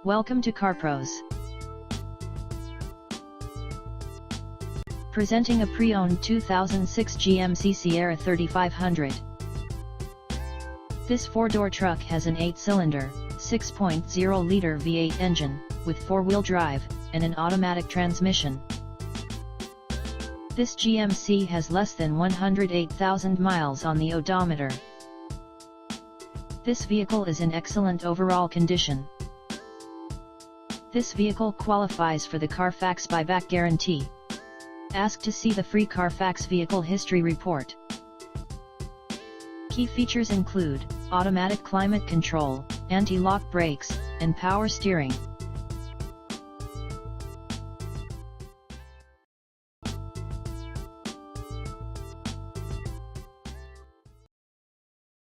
Welcome to CarPros. Presenting a pre-owned 2006 GMC Sierra 3500. This four-door truck has an 8-cylinder, 6.0-liter V8 engine, with four-wheel drive, and an automatic transmission. This GMC has less than 108,000 miles on the odometer. This vehicle is in excellent overall condition. This vehicle qualifies for the Carfax buyback guarantee. Ask to see the free Carfax Vehicle History Report. Key features include automatic climate control, anti-lock brakes, and power steering.